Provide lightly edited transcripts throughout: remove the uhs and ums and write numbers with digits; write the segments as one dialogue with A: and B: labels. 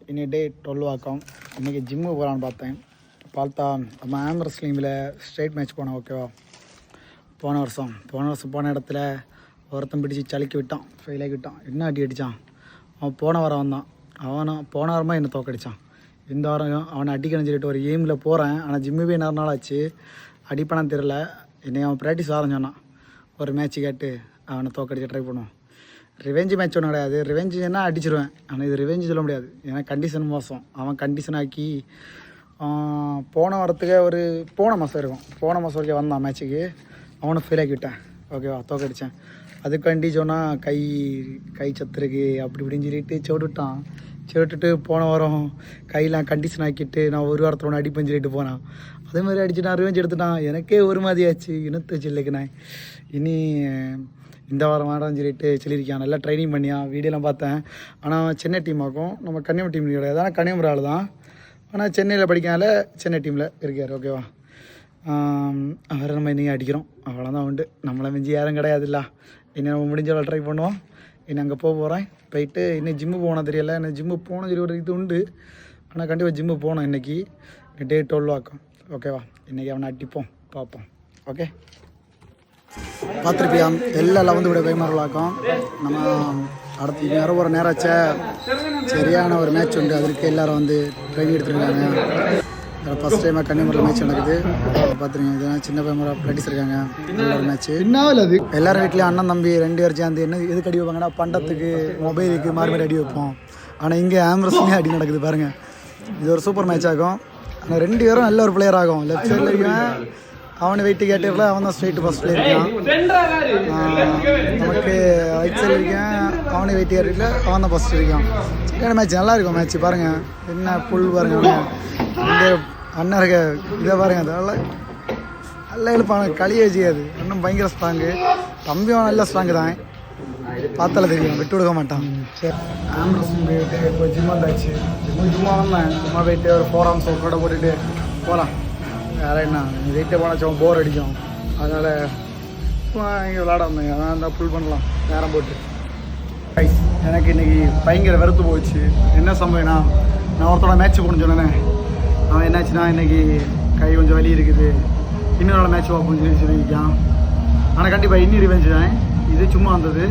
A: இன்னைக்கு டே 12 ஆக்கம். இன்றைக்கி ஜிம்முக்கு போகலான்னு பார்த்தா நம்ம ஆம் ரெஸ்லிங்கில் ஸ்ட்ரெயிட் மேட்ச் போனோம். ஓகேவா, போன வருஷம் போன இடத்துல ஒருத்தன் பிடிச்சி சலிக்கி விட்டான், ஃபெயில் ஆகி விட்டான். என்ன அடி அடித்தான் அவன். போன வாரம் வந்தான், போன வாரமாக என்னை தோக்கடித்தான். இந்த வாரம் அவனை அடிக்கணும்னு சொல்லிட்டு ஒரு எய்மில் போகிறேன். ஆனால் ஜிம்மு போய் நேரம் நாள் ஆச்சு, அடிப்பானான்னு தெரில. என்னை அவன் ப்ராக்டிஸ் ஆரம்பிச்சானான். ஒரு மேட்ச்சு கேட்டு அவனை தோக்கடிக்க ட்ரை பண்ணுவான். ரிவெஞ்சு மேட்ச் ஒன்றும் கிடையாது. ரிவெஞ்சுன்னா அடிச்சிருவேன், ஆனால் இது ரிவெஞ்சு சொல்ல முடியாது. ஏன்னா கண்டிஷன் மோசம். அவன் கண்டிஷன் ஆக்கி போன மாதம் இருக்கும், போன மாதம் வரைக்கும் வந்தான் மேட்ச்சுக்கு. அவனை ஃபெயில் ஆக்கி விட்டேன். ஓகேவா, தோக்கடித்தேன். அதுக்காண்டி சொன்னால் கை சத்துருக்கு அப்படி இப்படின்னு சொல்லிட்டு செவிட்டுட்டு போன வாரம் கையெல்லாம் கண்டிஷன் ஆக்கிட்டு நான் ஒரு வாரத்தில் ஒன்று அடிப்பேன்னு சொல்லிட்டு போனான். அதே மாதிரி அடிச்சு நான் ரிவெஞ்ச் எடுத்துட்டான். எனக்கே ஒரு மாதிரி ஆச்சு, இனத்தை சில்லைக்கு நான் இனி இந்த வாரம் வாரம் சொல்லியிருக்கான். நல்லா ட்ரைனிங் பண்ணியான், வீடியோலாம் பார்த்தேன். ஆனால் சென்னை டீம் ஆகும், நம்ம கன்னியாகுமரி டீம் கிடையாது. ஆனால் கன்னியாகுமரி ஆள் தான், ஆனால் சென்னையில் படிக்காத சென்னை டீமில் இருக்கார். ஓகேவா, அவரை நம்ம இன்றைக்கி அடிக்கிறோம், அவ்வளோதான் உண்டு. நம்மளை மிஞ்சி யாரும் கிடையாது. இல்லை, இன்னும் நம்ம முடிஞ்சவளை ட்ரை பண்ணுவோம். இன்னும் அங்கே போகிறேன். போயிட்டு இன்னும் ஜிம்மு போனால் தெரியல, இன்னும் ஜிம்மு போகணும் சொல்லி ஒரு இது உண்டு. ஆனால் கண்டிப்பாக ஜிம்மு போகணும். இன்றைக்கி டே 12 ஆக்கும். ஓகேவா, இன்றைக்கி அவனை அடிப்போம், பார்ப்போம். ஓகே, பார்த்துருப்பியான் எல்லாம் வந்து விட பயமாரலாக்கும். நம்ம அடுத்து நேரம் ஒரு நேராச்ச சரியான ஒரு மேட்ச் உண்டு. அதற்கு எல்லோரும் வந்து ட்ரைனிங் எடுத்துருக்காங்க. ஃபஸ்ட் டைமாக கன்னியாகுமரியில் மேட்ச் நடக்குது. பார்த்துருங்க, இதெல்லாம் சின்ன பையன் ப்ராக்டிஸ் இருக்காங்க. ஒரு மேட்ச்சு அது எல்லாரும் வீட்லேயும் அண்ணன் தம்பி 2 பேர் சேர்ந்து என்ன எதுக்கு அடி வைப்பாங்கன்னா, பண்டத்துக்கு மொபைலுக்கு மார்மேட் அடி வைப்போம். ஆனால் இங்கே ஆம்ரஸ்லேயே அடி நடக்குது பாருங்கள். இது ஒரு சூப்பர் மேட்ச் ஆகும். ஆனால் 2 பேரும் நல்ல ஒரு பிளேயர் ஆகும். லெஃப்ட் சைடில் இருக்கேன் அவனை வெயிட்டு கேட்டதில் அவன் தான் ஸ்ட்ரெயிட் ஃபஸ்ட்டில் இருக்கான். நமக்கு ரைட் சைடில் இருக்கேன் அவனை வெயிட்டு கேட்டதில் அவன் தான் ஃபஸ்ட்டு இருக்கான். சிக்கன மேட்ச் நல்லா இருக்கும். மேட்ச் பாருங்கள், என்ன புல் பாருங்கள். இந்த அண்ணன் இருக்க இதை பாருங்கள், அதெல்லாம் நல்லா எழுப்பான களியை வச்சுக்காது. அண்ணன் பயங்கர ஸ்ட்ராங்கு, தம்பியும் நல்ல ஸ்ட்ராங்கு தான். பார்த்தால தெரியும், விட்டு கொடுக்க மாட்டான். சரி, ஆம்புலன்ஸ் போயிட்டு இப்போ ஜிம் வந்தாச்சு. சும்மா வந்தேன், சும்மா போயிட்டு ஒரு 4 ஆர்ம்ஸ் ஒர்க்கோட போட்டுட்டு போகலாம். வேறு என்ன, வெயிட்டே போனாச்சும் போர் அடிக்கும். அதனால் இங்கே விளாட வந்தேன். அதான் இருந்தால் ஃபுல் பண்ணலாம் நேரம் போட்டு. எனக்கு இன்றைக்கி பயங்கர வெறுத்து போச்சு. என்ன சம்பவம்னா, நான் ஒருத்தோட மேட்ச் போகணுன்னு சொன்னேன். அவன் என்னாச்சுன்னா, இன்றைக்கி கை கொஞ்சம் வலி இருக்குது, இன்னொரு மேட்ச் பார்ப்போம்னு சொல்லியிருக்கான். ஆனால் கண்டிப்பாக இன்னி ரிவெஞ்சு தான். இது சும்மா வந்தது,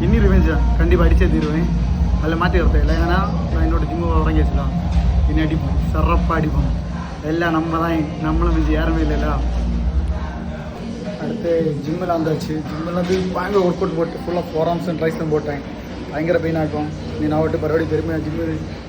A: இன்னி ரிவெஞ்சு தான். கண்டிப்பாக அடிச்சே தீருவேன், அதில் மாற்றி வரத்தே இல்லை. ஏன்னா நான் என்னோட ஜிம்மு உறங்கி வச்சுக்கலாம். இன்னும் அடிப்போம், சிறப்பாக அடிப்போம். எல்லாம் நம்ம தான், நம்மளும் மிஞ்சி யாருமே இல்லைல்ல. அடுத்து ஜிம்மில் வந்தாச்சு. ஜிம்மில் வந்து பயங்கர ஒர்க் அவுட் போட்டு ஃபுல்லாக 4 ஆர்ம்ஸ் அண்ட் ட்ரைஸ் தான் போட்டேன். பயங்கர பெயின் ஆகும். நீ நான் விட்டு பரவாயில்ல பெருமையாக ஜிம்மு